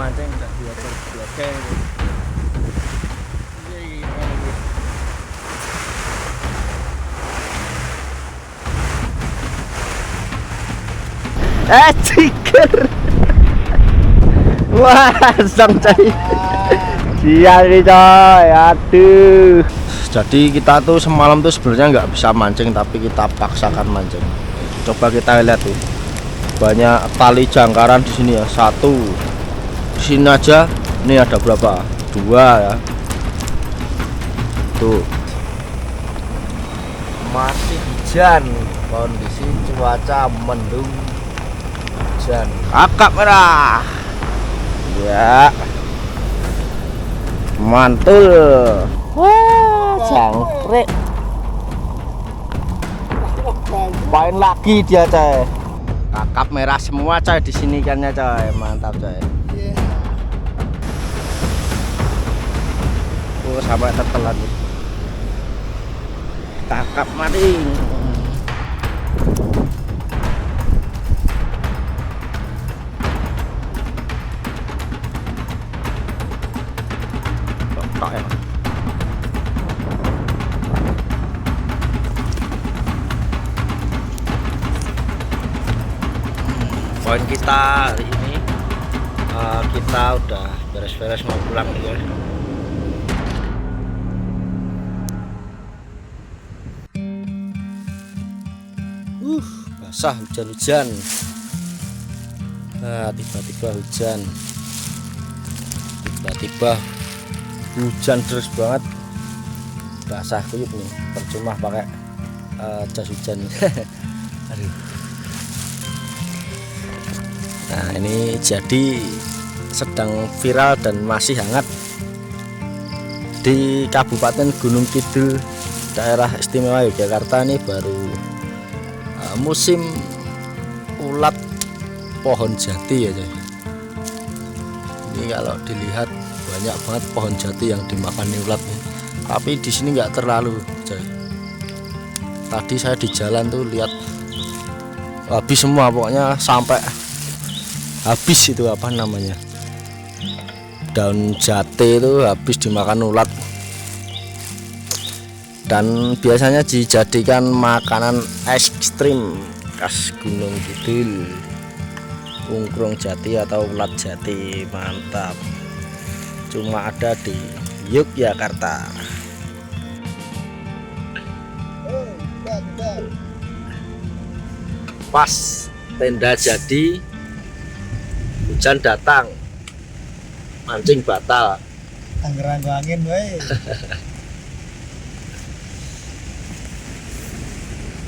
mancing udah oke. Ciker. Wah, sang coy. Sial nih coy. Aduh. Jadi kita tuh semalam tuh sebenarnya nggak bisa mancing, tapi kita paksakan mancing. Coba kita lihat tuh. Banyak tali jangkaran di sini ya. Satu. Di sini aja. Ini ada berapa? Dua ya. Tuh. Masih hujan. Kondisi cuaca mendung. Hujan. Kakap merah. Ya. Mantul. Wah, jangkrik. Main lagi dia coy. Kakap merah semua coy di sini ikannya coy. Mantap coy. Oh, sampai tertelan. Kakap maring. Tok ya. Poin kita hari ini kita udah beres-beres mau pulang ya. Basah hujan-hujan. Tiba-tiba hujan. Tiba-tiba hujan terus banget. Basah kuyup nih. Percuma pakai jas hujan. Aduh. Nah, ini jadi sedang viral dan masih hangat di Kabupaten Gunung Kidul, daerah istimewa Yogyakarta. Ini baru musim ulat pohon jati ya coy. Ini kalau dilihat banyak banget pohon jati yang dimakan ulat nih. Tapi di sini nggak terlalu coy. Tadi saya di jalan tuh lihat habis semua, pokoknya sampai habis itu apa namanya, daun jati itu habis dimakan ulat. Dan biasanya dijadikan makanan ekstrim khas Gunung Kidul, ungkrung jati atau ulat jati. Mantap, cuma ada di Yogyakarta. Pas tenda jadi, hujan datang, mancing batal. Tangerang angin woy.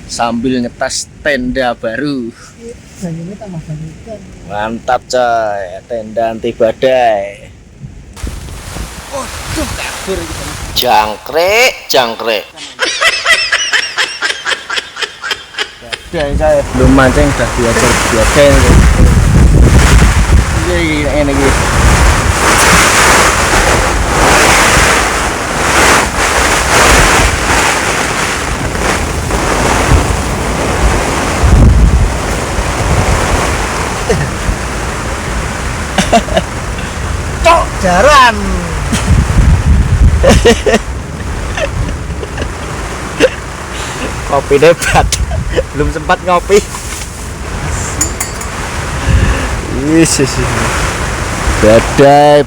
Sambil ngetes tenda baru. Ini tambah hujan. Mantap coy, tenda anti badai. Waduh, kabur gitu. Jangkrik. Badai coy, belum mancing udah biasa. Ini gitu. Cok jaran. Kopi debat. Belum sempat ngopi.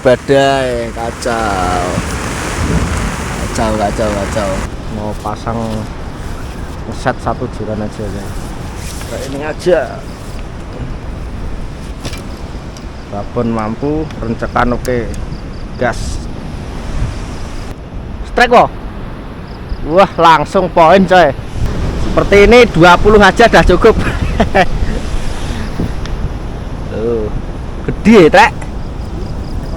Badai kacau. Mau pasang set satu juran aja ya. Kayak ini aja. Babon mampu, rencekan oke. Gas. Strike kok. Wah, langsung poin coy. Seperti ini 20 aja dah cukup. Tuh. Gede trek.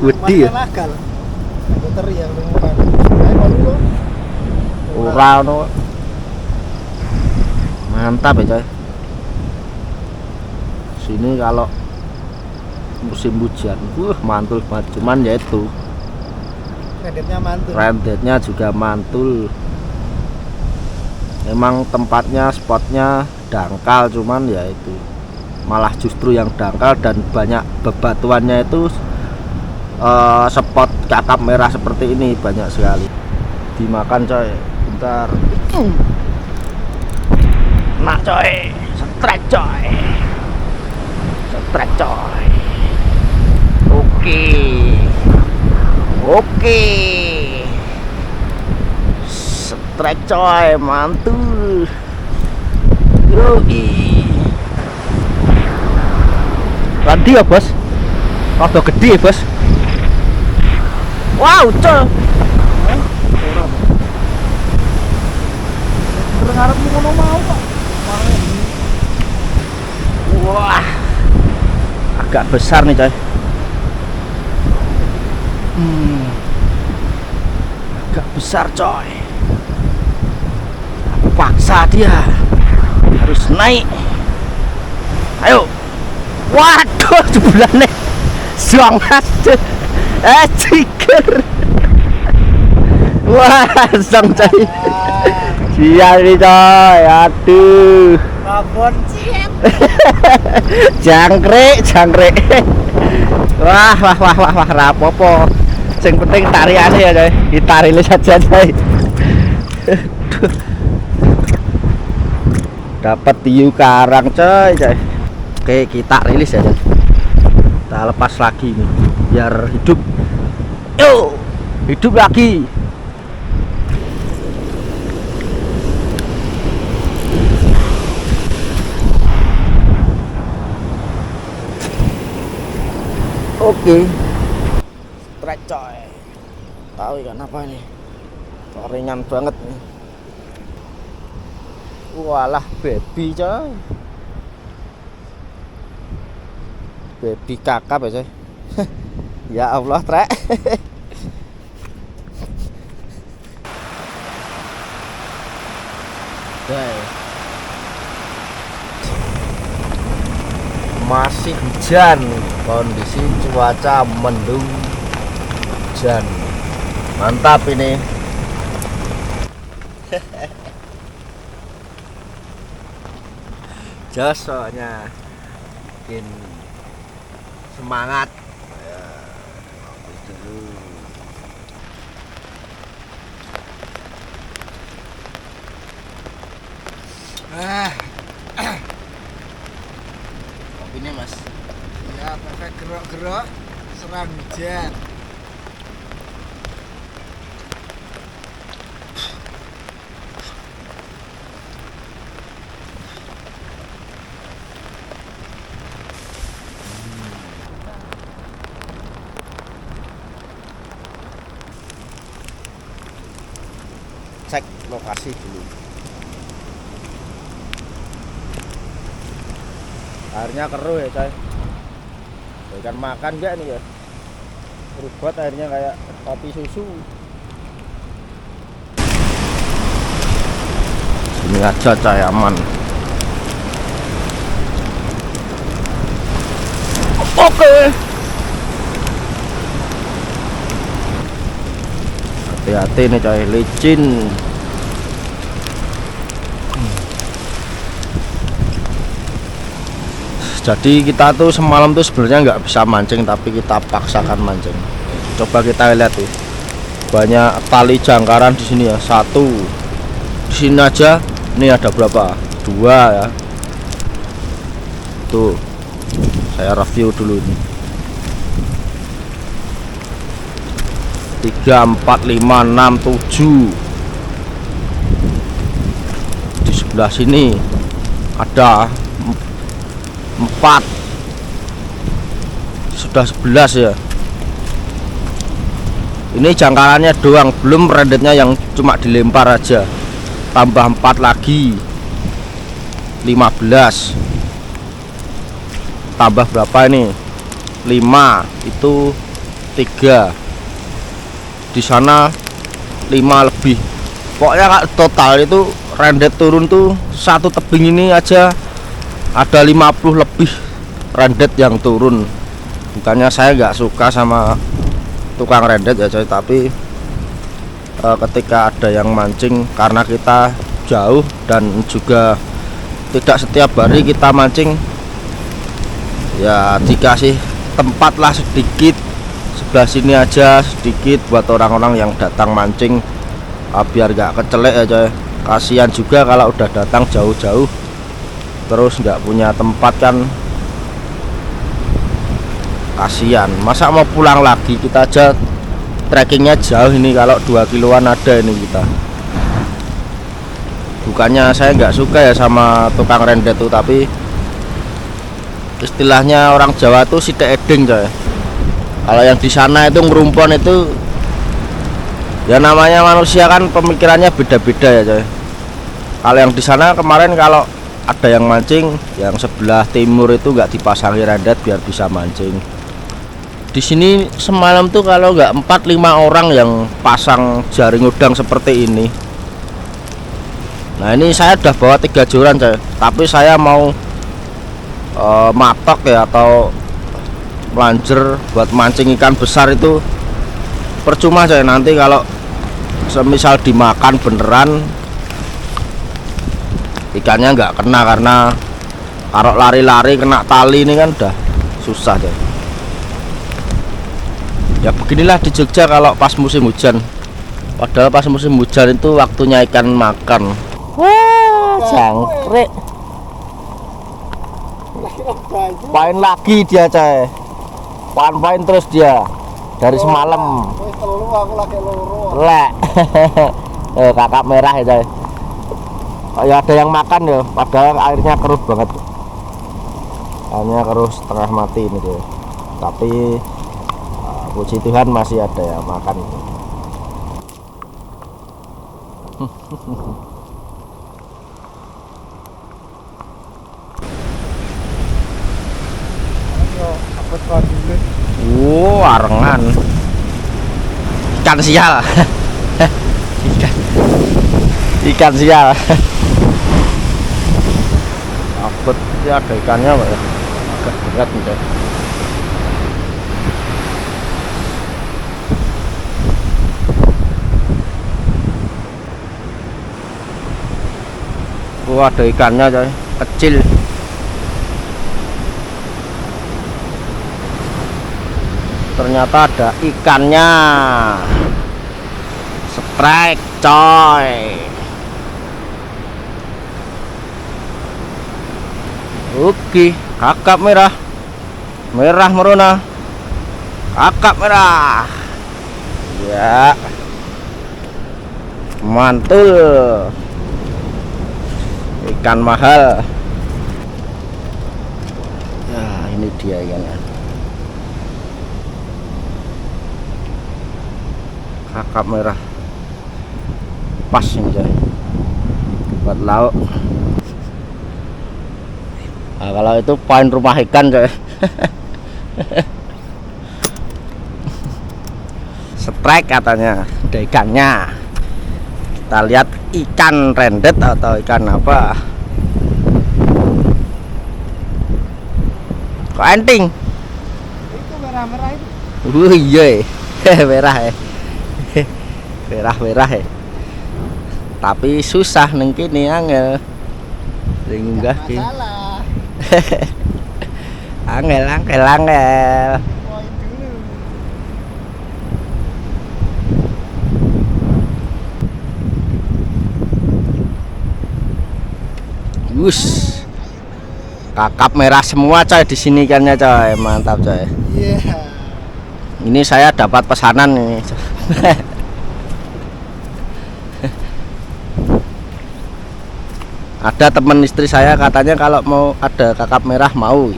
Gede ya. Urano. Mantap ya coy. Sini kalau musim hujan, mantul banget. Cuman ya itu rendetnya juga mantul. Memang tempatnya, spotnya dangkal, cuman ya itu malah justru yang dangkal dan banyak bebatuannya itu spot kakap merah seperti ini banyak sekali. Dimakan coy, bentar. Nah coy, strike coy, strike coy. Oke, oke, strike coy, mantul. Yoi. Tadi ya bos, rada gede bos. Wow coy. Ngarepmu ngono mau kok. Wah, agak besar nih coy. Agak besar coy. Paksa dia harus naik. Ayo. Waduh, jebulane sangat ciker. Wah, sang coy. Sial nih coy. Aduh. Babon ciet. Jangkrik. Wah, rapopo. Yang penting tariannya ya coy. Ditarik saja coy. Dapat hiu karang coy. Oke, kita rilis ya coy. Kita lepas lagi nih biar hidup. Yo, hidup lagi. Oke, strike coy. Tahu ikan apa ini? Kok ringan banget nih. Walah, baby coy. Baby kakap ya coy. Ya Allah, trek. Masih hujan, kondisi cuaca mendung, hujan, mantap ini. Jos soalnya bikin semangat ya, dulu. Ini mas Ya, perfect gerok-gerok serang hujan. Cek lokasi dulu. Airnya keruh ya coy. Ikan makan enggak nih ya? Berubah airnya kayak kopi susu. Sini aja coy, aman. Oke. Hati-hati nih coy, licin. Jadi kita tuh semalam tuh sebenarnya nggak bisa mancing, tapi kita paksakan mancing. Coba kita lihat tuh, banyak tali jangkaran di sini ya. Satu di sini aja, ini ada berapa? Dua ya. Tuh, saya review dulu ini. 3, 4, 5, 6, 7. Di sebelah sini ada 4, sudah 11 ya. Ini jangkarannya doang, belum rendetnya yang cuma dilempar aja. Tambah 4 lagi 15. Tambah berapa ini? 5, itu 3. Di sana 5 lebih. Pokoknya total itu rendet turun tuh satu tebing ini aja ada 50 lebih rendet yang turun. Bukannya saya nggak suka sama tukang rendet ya coy, tapi ketika ada yang mancing, karena kita jauh dan juga tidak setiap hari kita mancing, ya dikasih tempat lah sedikit sebelah sini aja sedikit buat orang-orang yang datang mancing, biar nggak kecelek ya coy. Kasihan juga kalau udah datang jauh-jauh terus nggak punya tempat kan, kasihan. Masa mau pulang lagi, kita aja trekkingnya jauh ini, kalau 2 kiloan ada ini kita. Bukannya saya nggak suka ya sama tukang rendet tuh, tapi istilahnya orang Jawa tuh sidik eding coy. Kalau yang di sana itu ngerumpon itu ya namanya manusia kan pemikirannya beda-beda ya coy. Kalau yang di sana kemarin kalau ada yang mancing yang sebelah timur itu nggak dipasangi rendet biar bisa mancing. Di sini semalam tuh kalau nggak 4-5 orang yang pasang jaring udang seperti ini. Nah ini saya udah bawa 3 joran coy, tapi saya mau matok ya atau melanjer buat mancing ikan besar itu percuma coy. Nanti kalau semisal dimakan beneran ikannya nggak kena, karena kalau lari-lari kena tali ini kan udah susah coy. Ya beginilah di Jogja kalau pas musim hujan. Padahal pas musim hujan itu waktunya ikan makan. Wah, jangkrik. Pain lagi dia coy. Pain terus dia dari semalam. Aku lagi loro. Lek. Kakap merah ya coy. Oh, ya ada yang makan ya, padahal airnya keruh banget. Airnya keruh setengah mati ini tuh. Tapi puji Tuhan masih ada yang makan. Arengan ikan sial. ikan sial. Abet ya, ada ikannya Pak ya, agak berat nih. Ada ikannya coy, kecil. Ternyata ada ikannya. Strike coy. Oke, kakap merah. Merah merona. Kakap merah. Ya. Mantul. Ikan mahal. Ya, ini dia ikannya. Kakap merah. Pas ini coy. Buat lauk. Nah, kalau itu poin rumah ikan coy. Strike katanya, ada ikannya. Kita lihat ikan rendet atau ikan apa. Kok enting? Itu merah-merah itu. Iya. Merah ya. Merah-merah ya. Tapi susah neng kene angel. Linggah ki. Masalah. Angel. Poin dulu. Wus. Kakap merah semua coy di sini ikannya coy, mantap coy. Iya. Ini saya dapat pesanan ini. Ada teman istri saya katanya kalau mau ada kakap merah mau.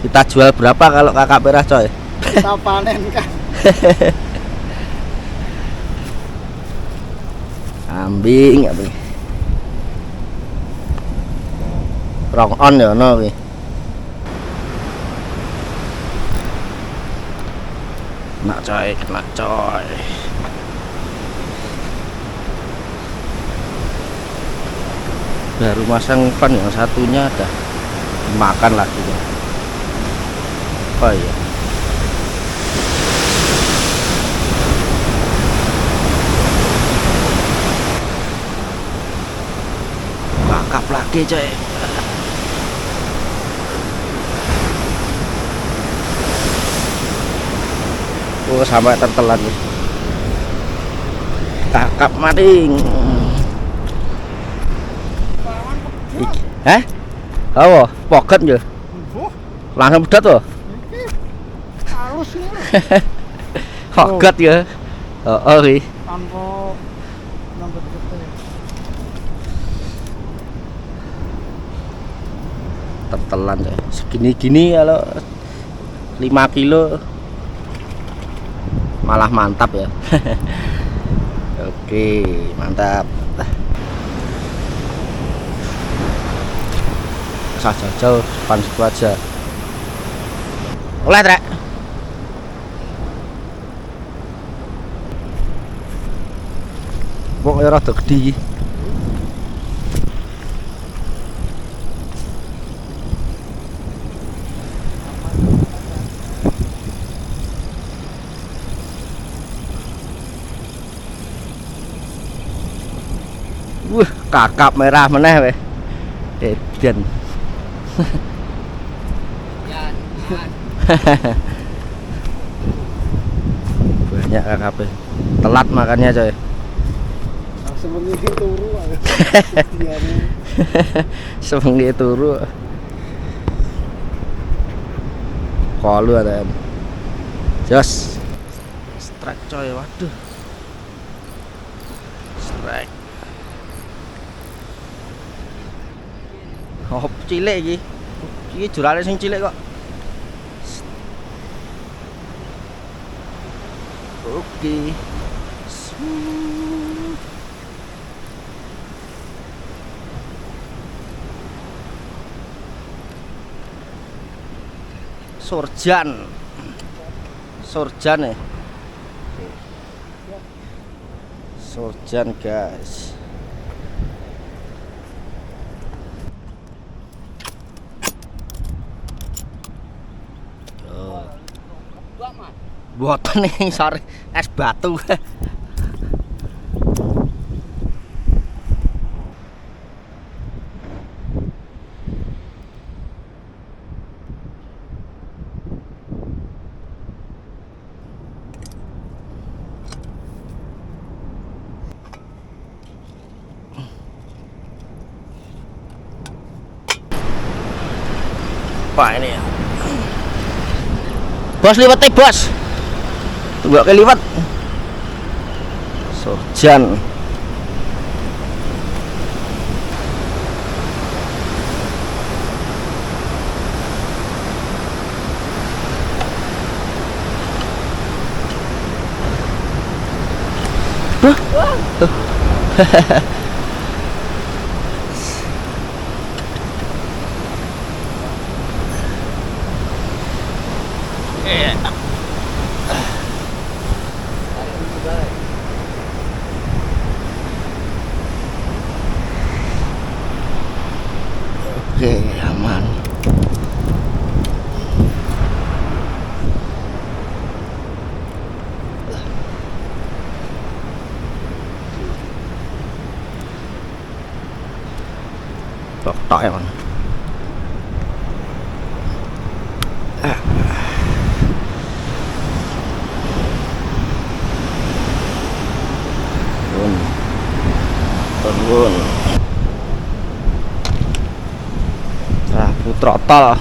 Kita jual berapa kalau kakap merah coy? Kita panen kan. Ambing. Rong on ya no kuwi. Kena coy. Baru masang pan yang satunya ada makan lagi ya. Oh iya. Kakap lagi coy. sampai tertelan nih. Kakap maring. Hah? Apa? Poget yo. Langsung pedot to? Halus ya. Poget ya. Heeh iki. Tanpa nyambet gede. Tertelan ya. Segini-gini kalau 5 kilo malah mantap ya. Oke, mantap. Saja jauh depan situ aja. Oleh trek. Wong ora rada gedhi iki. Kakap merah meneh weh. Edan. Banyak kakap. Telat makannya coy. Sebengi turu aku. Sebengi turu. Kalu ada. Jos. Strike coy, waduh. Strike. Oh, cilik iki. Iki jurane sing cilik kok. Oke. Surjan. Surjan ya. Surjan guys. Buatan nih sore es batu. Pak ini ya. Bos liwat bos. Tunggu ke liwat. Surjan. Oke, aman. Tok ya, Bang. Turun. Trotol.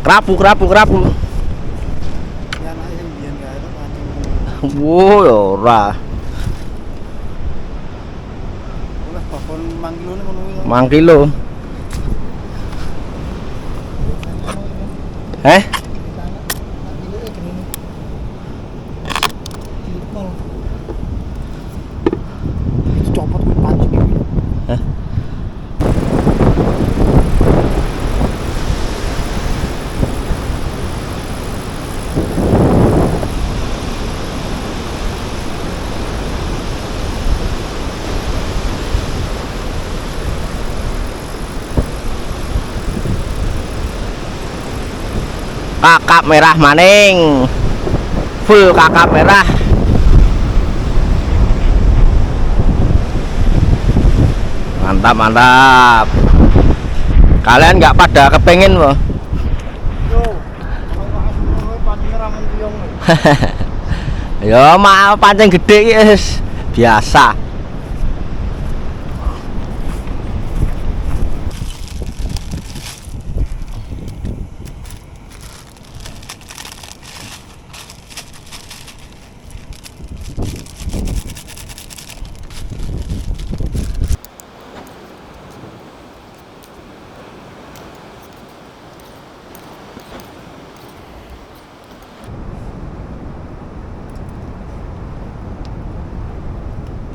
Kerapu. Ya nek sing biyen kae itu pancing. Wo ya ora. Oleh bakon mangkilone ngono kuwi. Mang kilo. Eh? Copot kuwi pancing iki. Hah? Kakap merah maning. Full kakap merah. Mantap. Kalian nggak pada kepengen loh. Yo, kalau asli pancing ramen tiong. Ya mah pancing gede guys, biasa.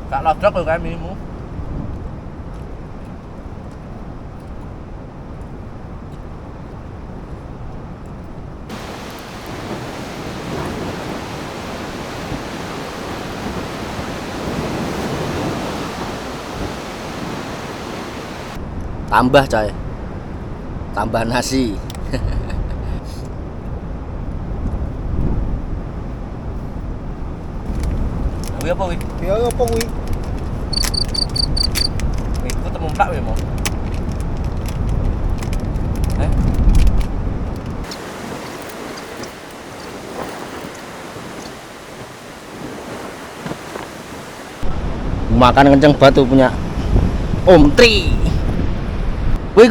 Kak lodrok lho kan minimu. Tambah coy. Tambah nasi. Kuwi apa kuwi? Ya apa kuwi? Iku temumplak ya mau. Makan kenceng batu punya Om Tri. Wih,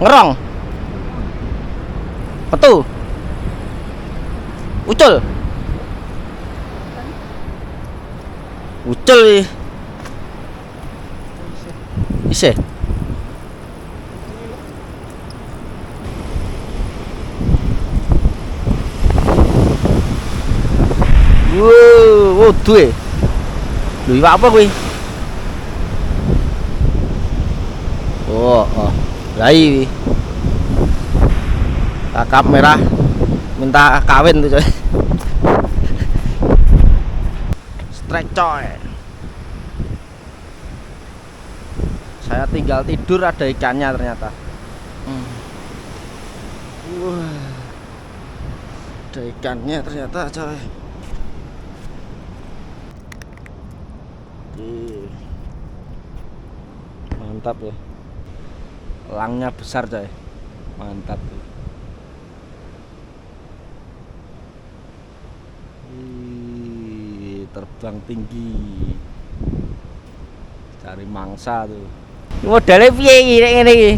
ngerong. Petu. Ucul. Ucul. Ise. Wow, duwe. Lho iwak apa kuwi? Oh. Lai. Kakap merah minta kawin tuh coy. Strike coy. Saya tinggal tidur ada ikannya ternyata. Wah. Ada ikannya ternyata coy. Mantap ya. Elangnya besar coy. Mantap tuh. Terbang tinggi. Cari mangsa tuh. Modalnya piye iki nek ngene iki?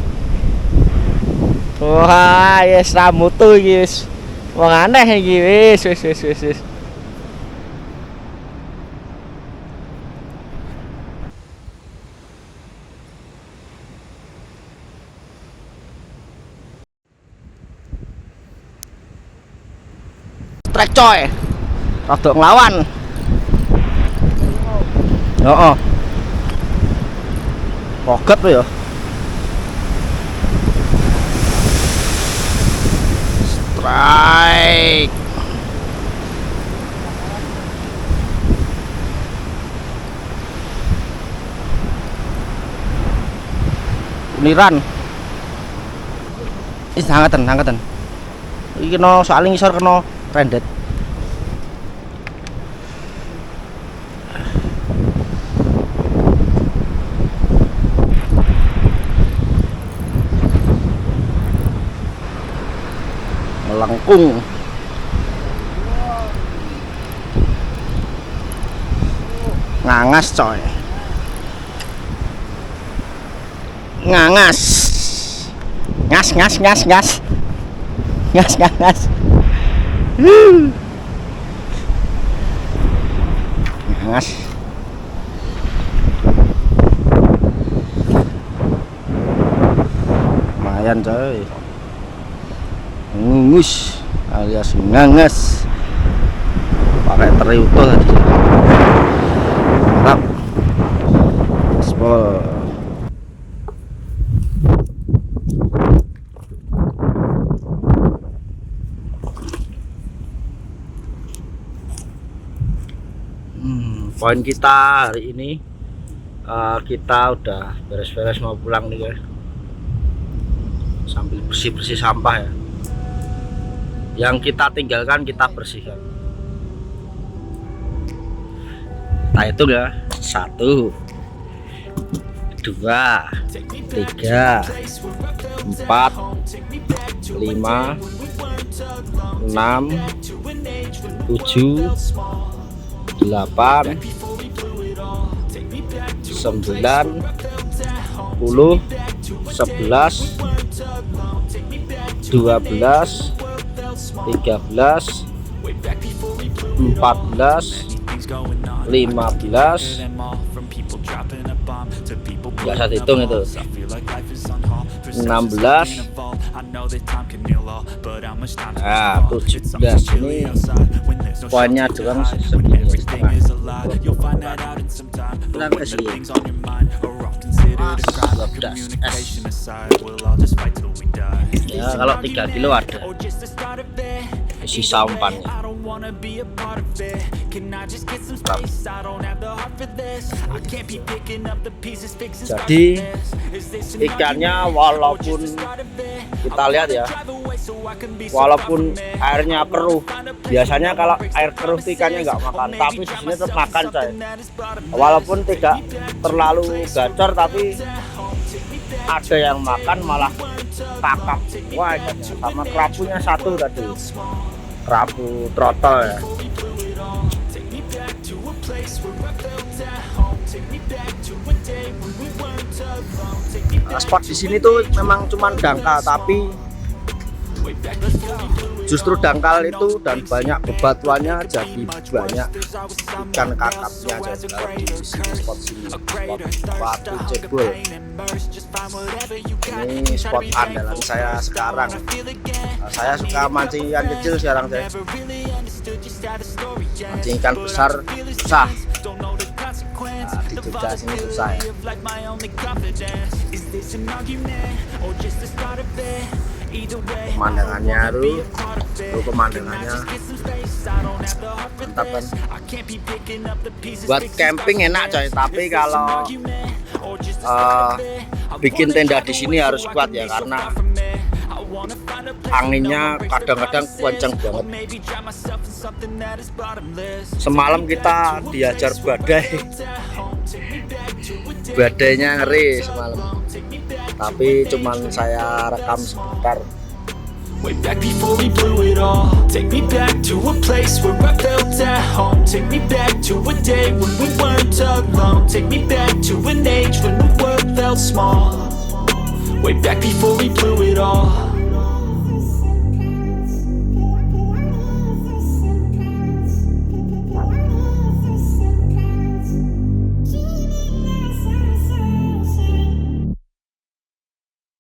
Wah, yes ramutu iki wis. Wong aneh iki wis. Trek coy. Rada nglawan. Heeh. Poget tuh ya. Strike. Uniran. Hangeten. Iki kena soalnya ngisor kena rendet. Melengkung. Ngangas coy. Ngangas. Ngas. Ngangas. Lumayan coy. Ngungus alias ngangas. Pakai teri utuh tadi. Mantap. Gaspol. Poin kita hari ini kita udah beres-beres mau pulang nih guys, sambil bersih-bersih sampah ya. Yang kita tinggalkan kita bersihkan. Nah itu ya 1, 2, 3, 4, 5, 6, 7, 8, 9, 10, 11, 12, 13, 14, 15. Nggak usah dihitung itu. 16. Nah, 17 ini poinnya doang segini setengah. Kurang ke sini. 12 S. Ya kalau 3 kilo ada sisa umpannya. Jadi ikannya walaupun kita lihat ya, walaupun airnya keruh, biasanya kalau air keruh ikannya nggak makan, tapi di sini tetap makan coy. Walaupun tidak terlalu gacor, tapi ada yang makan malah kakap semua ikannya. Sama kerapunya satu tadi, kerapu trotol ya. Spot di sini tuh memang cuman dangkal, tapi justru dangkal itu dan banyak bebatuannya jadi banyak ikan kakapnya. Jadi kalau di sini spot batu cebol ini spot andalan saya sekarang. Saya suka mancing ikan kecil sekarang saya. Mancing ikan besar susah. Nah, di Jogja sini susah ya. Pemandangannya pemandangannya mantap kan. Buat camping enak coy, tapi kalau bikin tenda di sini harus kuat ya, karena anginnya kadang-kadang kencang banget. Semalam kita diajar badainya ngeri semalam, tapi cuman saya rekam sebentar. Way back before we blew it all. Take me back to a place where I felt at home. Take me back to a day when we weren't alone. Take me back to an age when the world felt small. Way back before we blew it all.